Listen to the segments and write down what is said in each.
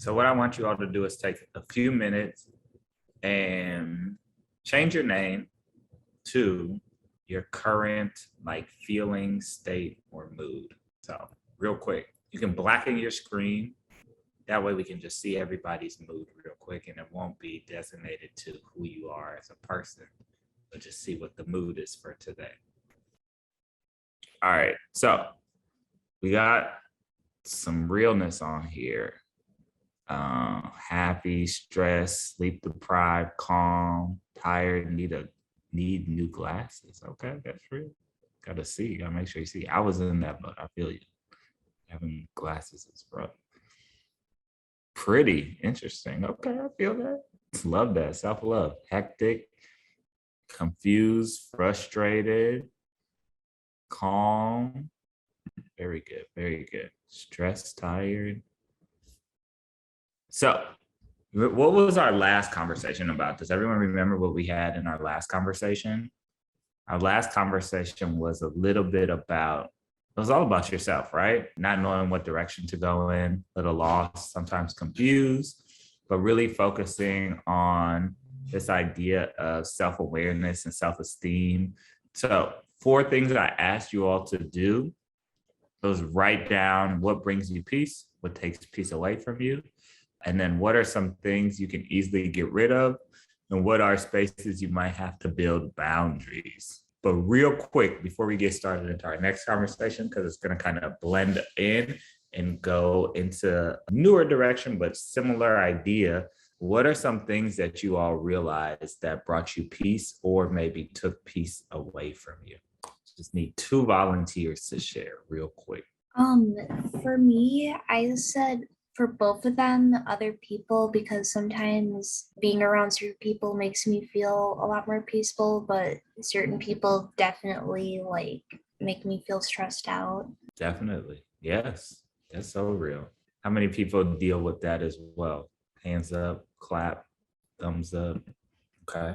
So what I want you all to do is take a few minutes and change your name to your current like feeling, state, or mood. So real quick, you can blacken your screen. That way we can just see everybody's mood real quick and it won't be designated to who you are as a person, but just see what the mood is for today. All right, so we got some realness on here. Happy, stressed, sleep deprived, calm, tired, need new glasses. Okay, that's real. Gotta see, gotta make sure you see. I was in that, but I feel you. Having glasses is rough. Pretty interesting. Okay, I feel that. Love that. Self-love. Hectic, confused, frustrated, calm. Very good. Very good. Stressed, tired. So, what was our last conversation about? Does everyone remember what we had in our last conversation? Our last conversation was a little bit about, it was all about yourself, right? Not knowing what direction to go in, little lost, sometimes confused, but really focusing on this idea of self-awareness and self-esteem. So 4 things I asked you all to do was write down what brings you peace, what takes peace away from you, and then what are some things you can easily get rid of, and what are spaces you might have to build boundaries. But real quick, before we get started into our next conversation, because it's going to kind of blend in and go into a newer direction, but similar idea, what are some things that you all realized that brought you peace or maybe took peace away from you? Just need 2 volunteers to share real quick. For me, I said for both of them, other people, because sometimes being around certain people makes me feel a lot more peaceful, but certain people definitely like make me feel stressed out. Definitely. Yes. That's so real. How many people deal with that as well? Hands up, clap, thumbs up. Okay.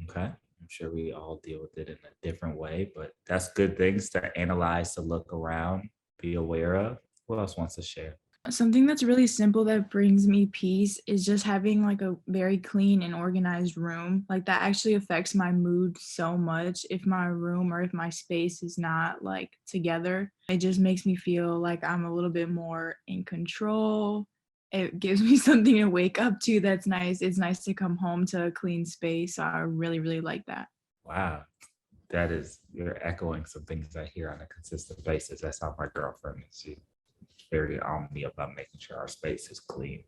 Okay. I'm sure we all deal with it in a different way, but that's good things to analyze, to look around, be aware of. Who else wants to share? Something that's really simple that brings me peace is just having like a very clean and organized room. Like that actually affects my mood so much. If my room or if my space is not like together, it just makes me feel like I'm a little bit more in control. It gives me something to wake up to that's nice. It's nice to come home to a clean space. So I really, really like that. Wow. That is, you're echoing some things I hear on a consistent basis. That's how my girlfriend is. She's very on me about making sure our space is clean.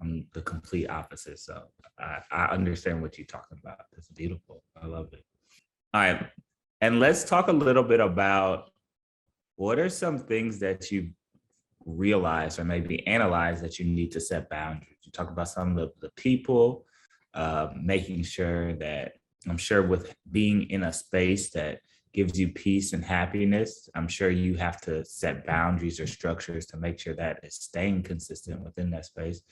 I'm the complete opposite. So I understand what you're talking about. It's beautiful. I love it. All right. And let's talk a little bit about what are some things that you realize or maybe analyze that you need to set boundaries. You talk about some of the people, making sure that, I'm sure with being in a space that gives you peace and happiness, I'm sure you have to set boundaries or structures to make sure that it's staying consistent within that space.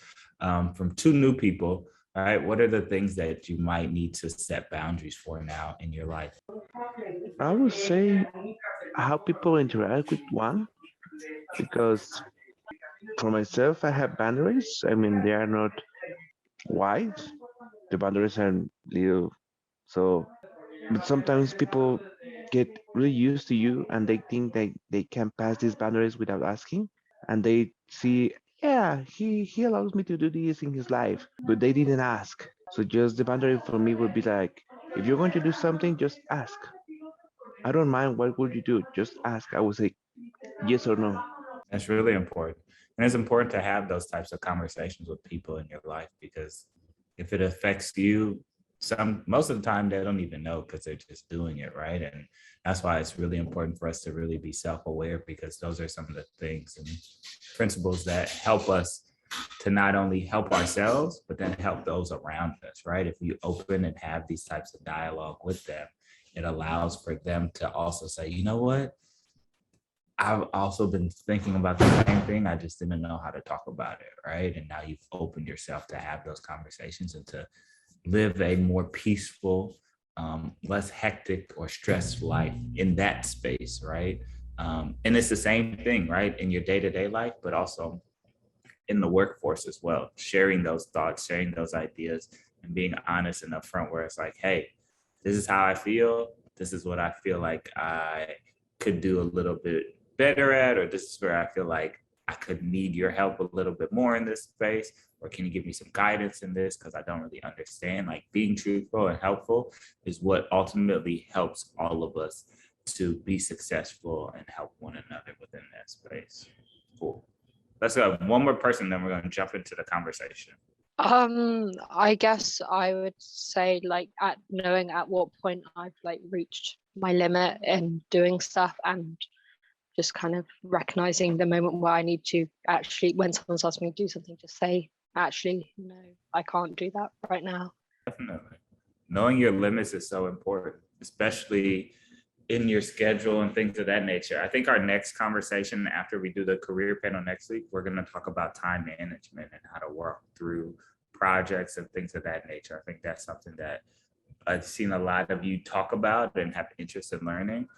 From 2 new people, all right, what are the things that you might need to set boundaries for now in your life? I would say how people interact with one, because for myself, I have boundaries. I mean, they are not wide. The boundaries are little. So, but sometimes people get really used to you and they think that they can pass these boundaries without asking. And they see, yeah, he allows me to do this in his life, but they didn't ask. So just the boundary for me would be like, if you're going to do something, just ask. I don't mind what would you do. Just ask. I would say yes or no. That's really important. And it's important to have those types of conversations with people in your life because if it affects you, most of the time they don't even know because they're just doing it, right? And that's why it's really important for us to really be self-aware because those are some of the things and principles that help us to not only help ourselves, but then help those around us, right? If we open and have these types of dialogue with them, it allows for them to also say, you know what? I've also been thinking about the same thing. I just didn't know how to talk about it, right? And now you've opened yourself to have those conversations and to live a more peaceful, less hectic or stressed life in that space, right? And it's the same thing, right? In your day-to-day life, but also in the workforce as well, sharing those thoughts, sharing those ideas, and being honest and upfront where it's like, hey, this is how I feel. This is what I feel like I could do a little bit better at, or this is where I feel like I could need your help a little bit more in this space, or can you give me some guidance in this because I don't really understand. Like being truthful and helpful is what ultimately helps all of us to be successful and help one another within that space. Cool. Let's go. One more person, then we're going to jump into the conversation. I guess I would say like at knowing at what point I've like reached my limit in doing stuff, and just kind of recognizing the moment where I need to actually, when someone's asking me to do something, just say, actually, no, I can't do that right now. Definitely. Knowing your limits is so important, especially in your schedule and things of that nature. I think our next conversation after we do the career panel next week, we're going to talk about time management and how to work through projects and things of that nature. I think that's something that I've seen a lot of you talk about and have interest in learning.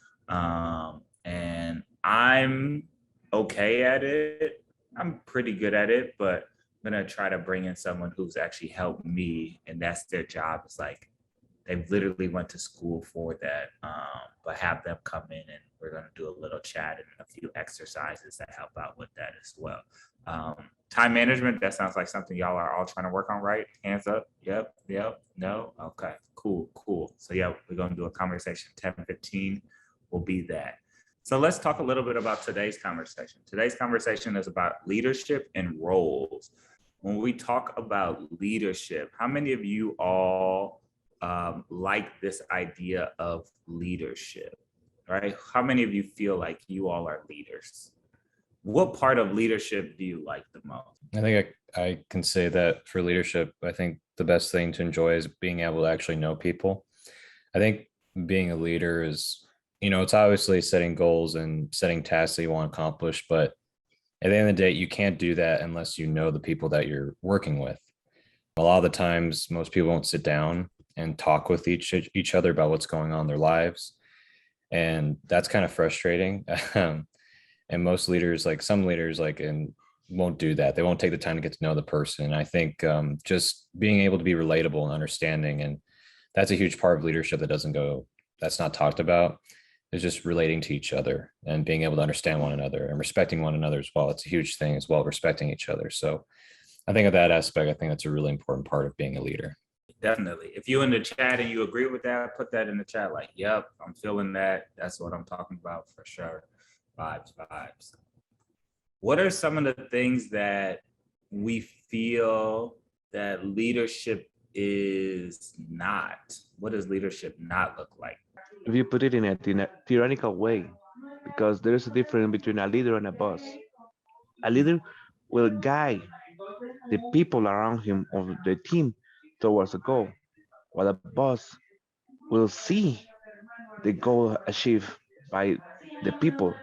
And I'm okay at it. I'm pretty good at it, but I'm going to try to bring in someone who's actually helped me, and that's their job. It's like, they literally went to school for that, but have them come in and we're going to do a little chat and a few exercises that help out with that as well. Time management, that sounds like something y'all are all trying to work on, right? Hands up. Yep. No. Okay, cool. So yeah, we're going to do a conversation. 10:15 will be that. So let's talk a little bit about today's conversation. Today's conversation is about leadership and roles. When we talk about leadership, how many of you all like this idea of leadership, right? How many of you feel like you all are leaders? What part of leadership do you like the most? I think I can say that for leadership, I think the best thing to enjoy is being able to actually know people. I think being a leader is, it's obviously setting goals and setting tasks that you want to accomplish, but at the end of the day, you can't do that unless you know the people that you're working with. A lot of the times, most people won't sit down and talk with each other about what's going on in their lives. And that's kind of frustrating. And most leaders, like some leaders, won't do that. They won't take the time to get to know the person. And I think just being able to be relatable and understanding, and that's a huge part of leadership that's not talked about, is just relating to each other and being able to understand one another and respecting one another as well. It's a huge thing as well, respecting each other. So I think of that aspect, I think that's a really important part of being a leader. Definitely. If you're in the chat and you agree with that, put that in the chat like, yep, I'm feeling that. That's what I'm talking about for sure. Vibes. What are some of the things that we feel that leadership is not? What does leadership not look like? If you put it in a theoretical way, because there is a difference between a leader and a boss. A leader will guide the people around him or the team towards a goal, while a boss will see the goal achieved by the people,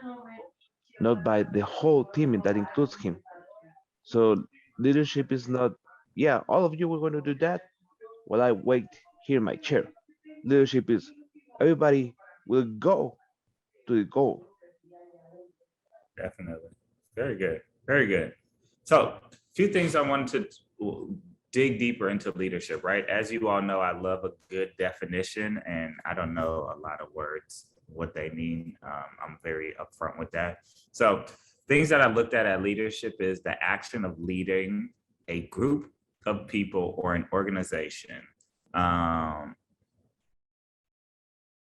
not by the whole team that includes him. So leadership is not, yeah, all of you were going to do that while I wait here in my chair. Leadership is everybody will go to the goal. Definitely. Very good. So a few things I wanted to dig deeper into leadership, right? As you all know, I love a good definition, and I don't know a lot of words, what they mean. I'm very upfront with that. So things that I looked at leadership is the action of leading a group of people or an organization.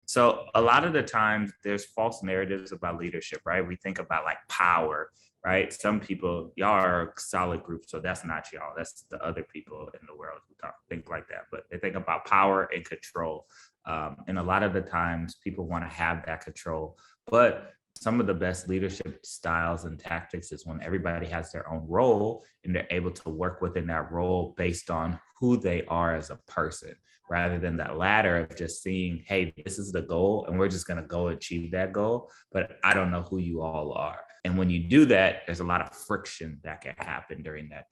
So a lot of the times there's false narratives about leadership, right? We think about like power, right? Some people, y'all are a solid group, so that's not y'all. That's the other people in the world who think like that. But they think about power and control. And a lot of the times people want to have that control. But some of the best leadership styles and tactics is when everybody has their own role and they're able to work within that role based on who they are as a person, rather than that ladder of just seeing, hey, this is the goal and we're just going to go achieve that goal, but I don't know who you all are. And when you do that, there's a lot of friction that can happen during that.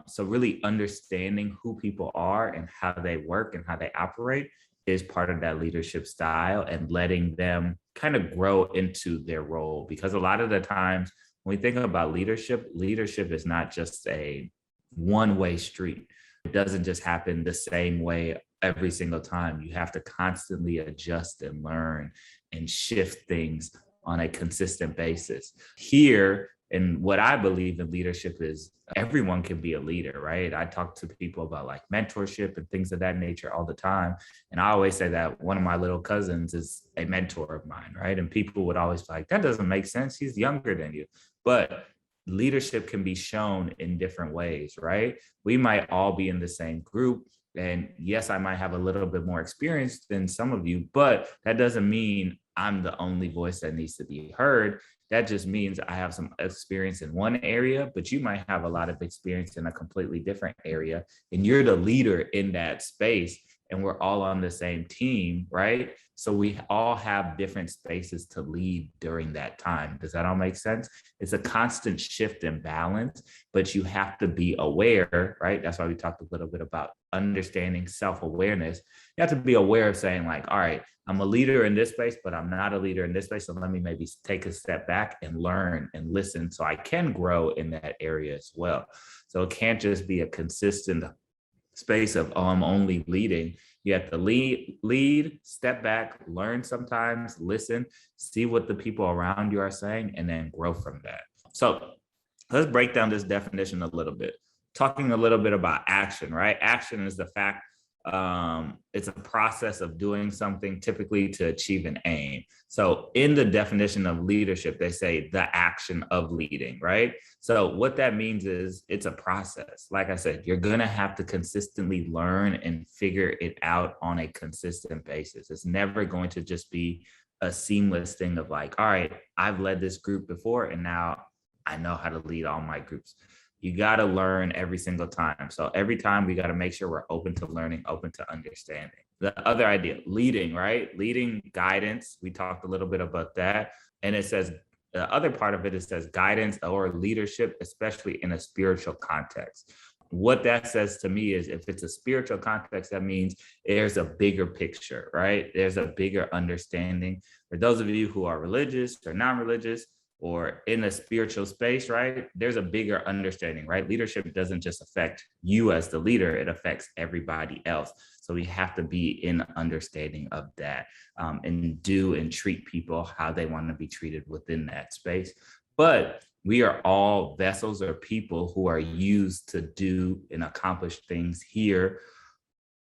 So really understanding who people are and how they work and how they operate is part of that leadership style, and letting them kind of grow into their role. Because a lot of the times When we think about leadership, leadership is not just a one-way street. It doesn't just happen the same way every single time. You have to constantly adjust and learn and shift things on a consistent basis. Here, and what I believe in leadership is everyone can be a leader, right? I talk to people about like mentorship and things of that nature all the time. And I always say that one of my little cousins is a mentor of mine, right? And people would always be like, that doesn't make sense. He's younger than you. But leadership can be shown in different ways, right? We might all be in the same group. And yes, I might have a little bit more experience than some of you, but that doesn't mean I'm the only voice that needs to be heard. That just means I have some experience in one area, but you might have a lot of experience in a completely different area. And you're the leader in that space. And we're all on the same team, right? So we all have different spaces to lead during that time. Does that all make sense? It's a constant shift and balance, but you have to be aware, right? That's why we talked a little bit about understanding self-awareness. You have to be aware of saying like, all right, I'm a leader in this space, but I'm not a leader in this space. So let me maybe take a step back and learn and listen so I can grow in that area as well. So it can't just be a consistent space of, oh, I'm only leading. You have to lead, step back, learn sometimes, listen, see what the people around you are saying, and then grow from that. So let's break down this definition a little bit. Talking a little bit about action, right? Action is the fact, it's a process of doing something typically to achieve an aim. So in the definition of leadership, they say the action of leading, right? So what that means is it's a process. Like I said, you're going to have to consistently learn and figure it out on a consistent basis. It's never going to just be a seamless thing of like, all right, I've led this group before and now I know how to lead all my groups. You got to learn every single time. So every time we got to make sure we're open to learning, open to understanding. The other idea, leading, right? Leading, guidance. We talked a little bit about that. And it says, the other part of it, it says guidance or leadership, especially in a spiritual context. What that says to me is if it's a spiritual context, that means there's a bigger picture, right? There's a bigger understanding. For those of you who are religious or non-religious, or in a spiritual space, right? There's a bigger understanding, right? Leadership doesn't just affect you as the leader, it affects everybody else. So we have to be in understanding of that and do and treat people how they want to be treated within that space. But we are all vessels or people who are used to do and accomplish things here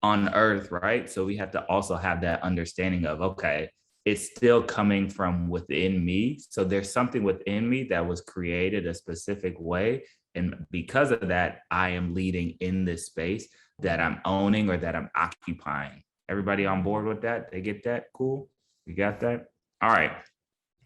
on earth, right? So we have to also have that understanding of, okay, it's still coming from within me. So there's something within me that was created a specific way. And because of that, I am leading in this space that I'm owning or that I'm occupying. Everybody on board with that? They get that? Cool? You got that? All right.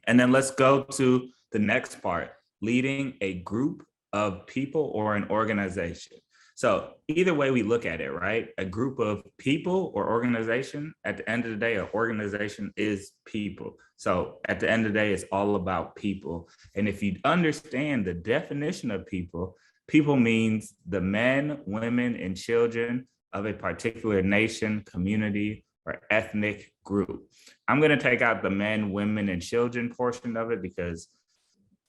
And then let's go to the next part, leading a group of people or an organization. So either way we look at it, right? A group of people or organization, at the end of the day, an organization is people. So at the end of the day, it's all about people. And if you understand the definition of people, people means the men, women, and children of a particular nation, community, or ethnic group. I'm going to take out the men, women, and children portion of it because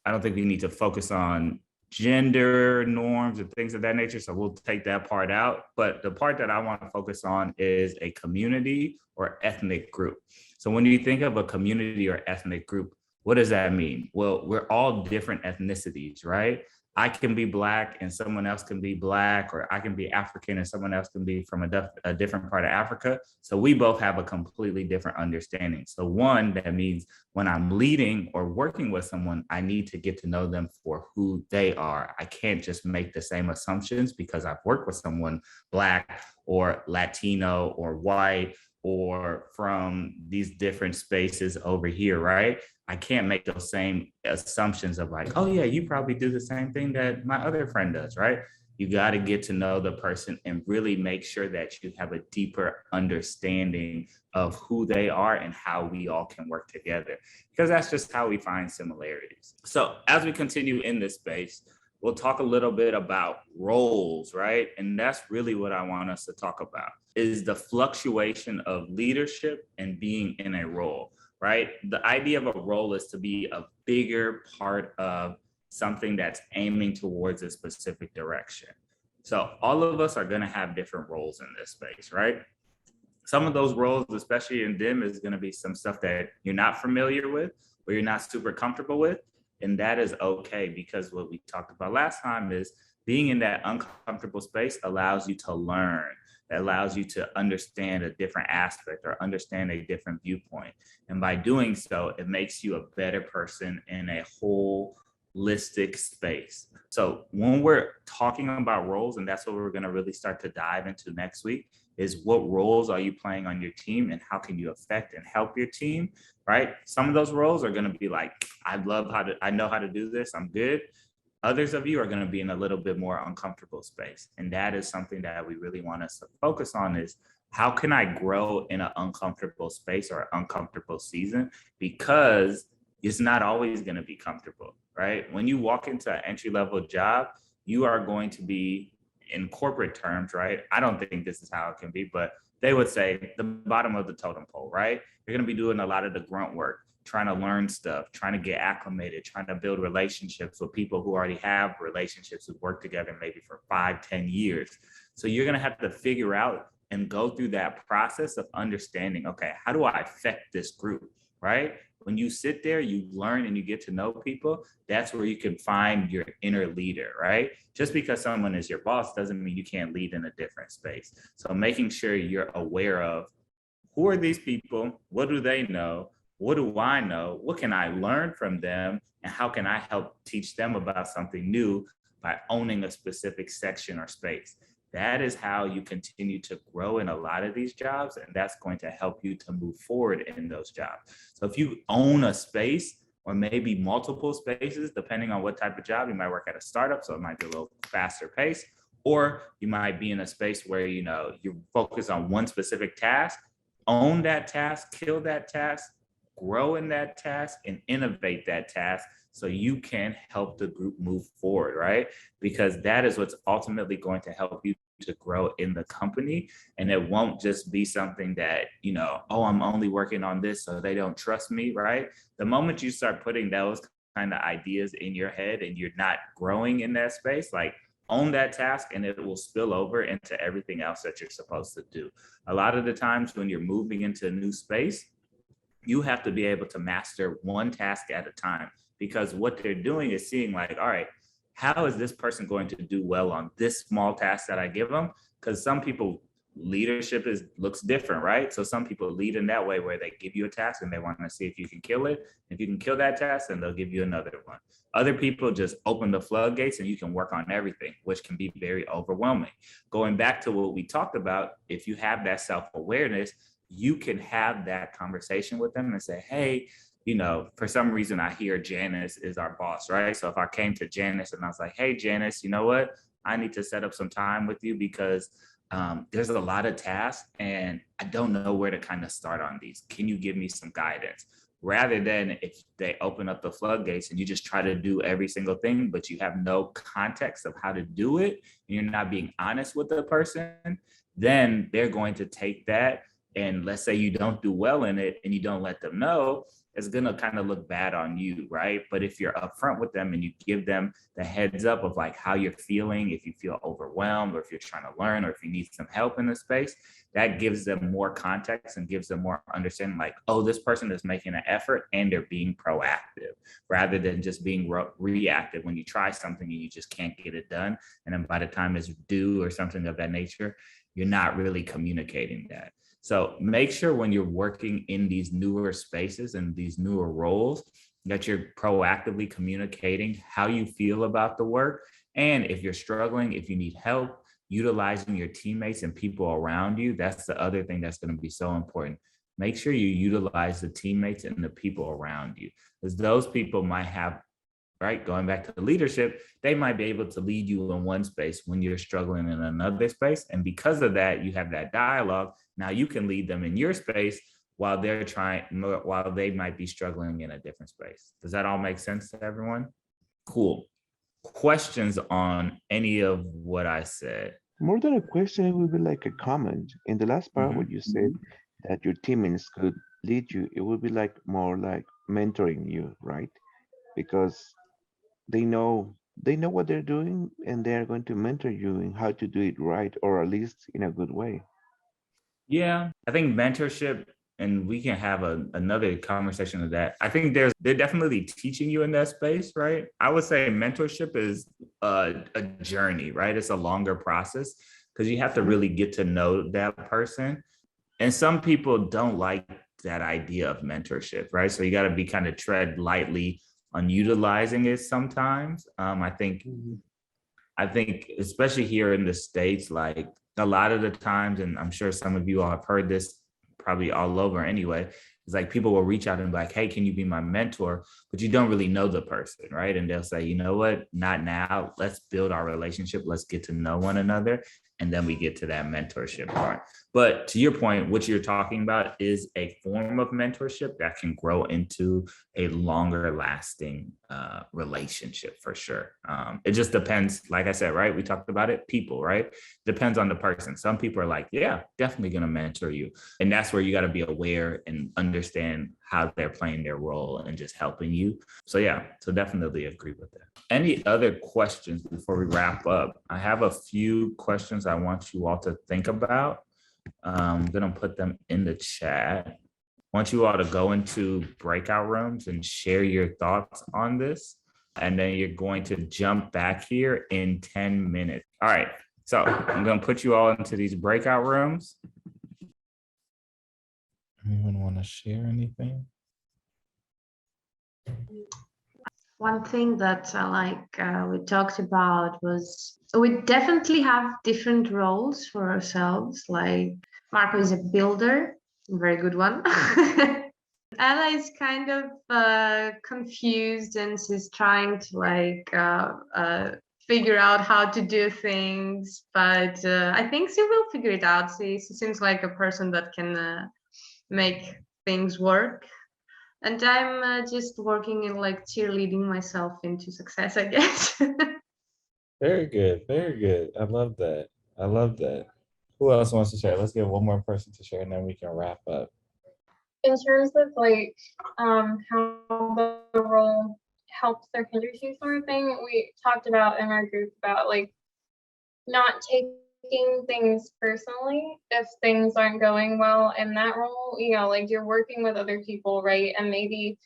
I don't think we need to focus on gender norms and things of that nature. So we'll take that part out. But the part that I want to focus on is a community or ethnic group. So when you think of a community or ethnic group, what does that mean? Well, we're all different ethnicities, right? I can be Black and someone else can be Black, or I can be African and someone else can be from a different part of Africa. So we both have a completely different understanding. So one, that means when I'm leading or working with someone, I need to get to know them for who they are. I can't just make the same assumptions because I've worked with someone Black or Latino or white or from these different spaces over here, right? I can't make those same assumptions of like, oh yeah, you probably do the same thing that my other friend does, right? You got to get to know the person and really make sure that you have a deeper understanding of who they are and how we all can work together, because that's just how we find similarities. So as we continue in this space, we'll talk a little bit about roles, right? And that's really what I want us to talk about, is the fluctuation of leadership and being in a role, right? The idea of a role is to be a bigger part of something that's aiming towards a specific direction. So all of us are going to have different roles in this space, right? Some of those roles, especially in DIM, is going to be some stuff that you're not familiar with or you're not super comfortable with. And that is okay, because what we talked about last time is being in that uncomfortable space allows you to learn. It allows you to understand a different aspect or understand a different viewpoint. And by doing so, it makes you a better person in a holistic space. So when we're talking about roles, and that's what we're going to really start to dive into next week, is what roles are you playing on your team and how can you affect and help your team, right? Some of those roles are going to be like, I know how to do this, I'm good. Others of you are going to be in a little bit more uncomfortable space. And that is something that we really want us to focus on, is how can I grow in an uncomfortable space or uncomfortable season? Because it's not always going to be comfortable, right? When you walk into an entry-level job, you are going to be, in corporate terms, right? I don't think this is how it can be, but they would say the bottom of the totem pole, right? You're going to be doing a lot of the grunt work, trying to learn stuff, trying to get acclimated, trying to build relationships with people who already have relationships, who work together maybe for 5-10 years. So you're going to have to figure out and go through that process of understanding, okay, how do I affect this group, right? When you sit there, you learn and you get to know people, that's where you can find your inner leader, right? Just because someone is your boss doesn't mean you can't lead in a different space. So making sure you're aware of, who are these people? What do they know? What do I know? What can I learn from them? And how can I help teach them about something new by owning a specific section or space? That is how you continue to grow in a lot of these jobs, and that's going to help you to move forward in those jobs. So if you own a space, or maybe multiple spaces, depending on what type of job, you might work at a startup, so it might be a little faster pace, or you might be in a space where you focus on one specific task, own that task, kill that task, grow in that task, and innovate that task, so you can help the group move forward, right? Because that is what's ultimately going to help you to grow in the company. And it won't just be something that, oh, I'm only working on this so they don't trust me, right? The moment you start putting those kind of ideas in your head and you're not growing in that space, like, own that task and it will spill over into everything else that you're supposed to do. A lot of the times when you're moving into a new space, you have to be able to master one task at a time, because what they're doing is seeing like, all right, how is this person going to do well on this small task that I give them? Because some people, leadership looks different, right? So some people lead in that way where they give you a task and they want to see if you can kill it. If you can kill that task, then they'll give you another one. Other people just open the floodgates and you can work on everything, which can be very overwhelming. Going back to what we talked about, if you have that self-awareness, you can have that conversation with them and say, hey, for some reason I hear Janice is our boss, right? So if I came to Janice and I was like, hey, Janice, you know what? I need to set up some time with you because there's a lot of tasks and I don't know where to kind of start on these. Can you give me some guidance? Rather than if they open up the floodgates and you just try to do every single thing, but you have no context of how to do it, and you're not being honest with the person, then they're going to take that. And let's say you don't do well in it and you don't let them know, it's going to kind of look bad on you, right? But if you're upfront with them and you give them the heads up of like how you're feeling, if you feel overwhelmed or if you're trying to learn or if you need some help in the space, that gives them more context and gives them more understanding like, oh, this person is making an effort and they're being proactive rather than just being reactive when you try something and you just can't get it done. And then by the time it's due or something of that nature, you're not really communicating that. So make sure when you're working in these newer spaces and these newer roles that you're proactively communicating how you feel about the work. And if you're struggling, if you need help, utilizing your teammates and people around you, that's the other thing that's going to be so important. Make sure you utilize the teammates and the people around you, because those people might have, right, going back to the leadership, they might be able to lead you in one space when you're struggling in another space. And because of that, you have that dialogue. Now you can lead them in your space while they might be struggling in a different space. Does that all make sense to everyone? Cool. Questions on any of what I said? More than a question, it would be like a comment. In the last part, what you said that your teammates could lead you, it would be like more like mentoring you, right? Because they know what they're doing, and they are going to mentor you in how to do it right, or at least in a good way. Yeah, I think mentorship, and we can have another conversation of that. I think they're definitely teaching you in that space, right? I would say mentorship is a journey, right? It's a longer process because you have to really get to know that person. And some people don't like that idea of mentorship, right? So you got to be kind of tread lightly on utilizing it sometimes. I think, especially here in the States, like a lot of the times, and I'm sure some of you all have heard this probably all over anyway, it's like people will reach out and be like, hey, can you be my mentor? But you don't really know the person, right? And they'll say, you know what, not now. Let's build our relationship. Let's get to know one another. And then we get to that mentorship part. But to your point, what you're talking about is a form of mentorship that can grow into a longer lasting relationship for sure. It just depends, like I said, right? We talked about it, people, right? Depends on the person. Some people are like, yeah, definitely going to mentor you. And that's where you got to be aware and understand how they're playing their role and just helping you. So yeah, so definitely agree with that. Any other questions before we wrap up? I have a few questions I want you all to think about. I'm going to put them in the chat. I want you all to go into breakout rooms and share your thoughts on this. And then you're going to jump back here in 10 minutes. All right. So I'm going to put you all into these breakout rooms. Anyone want to share anything? One thing that we talked about was we definitely have different roles for ourselves. Like Marco is a builder, a very good one. Ella is kind of confused and she's trying to figure out how to do things, but I think she will figure it out. She seems like a person that can make things work. And I'm just working in like cheerleading myself into success, I guess. Very good. Very good. I love that. I love that. Who else wants to share? Let's get one more person to share and then we can wrap up. In terms of how the role helps or hinders you sort of thing, we talked about in our group about like not taking things personally if things aren't going well in that role. Like you're working with other people, right? And maybe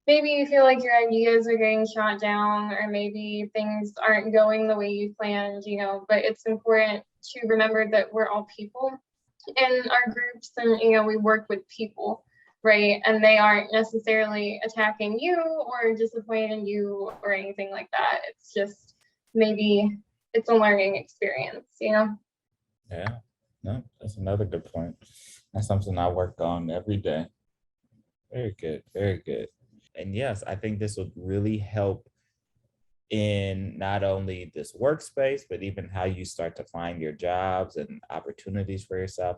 you feel like your ideas are getting shot down, or maybe things aren't going the way you planned, but it's important to remember that we're all people in our groups, and we work with people, right? And they aren't necessarily attacking you or disappointing you or anything like that. It's just maybe it's a learning experience, Yeah, no, that's another good point. That's something I work on every day. Very good, very good. And yes, I think this would really help in not only this workspace, but even how you start to find your jobs and opportunities for yourself.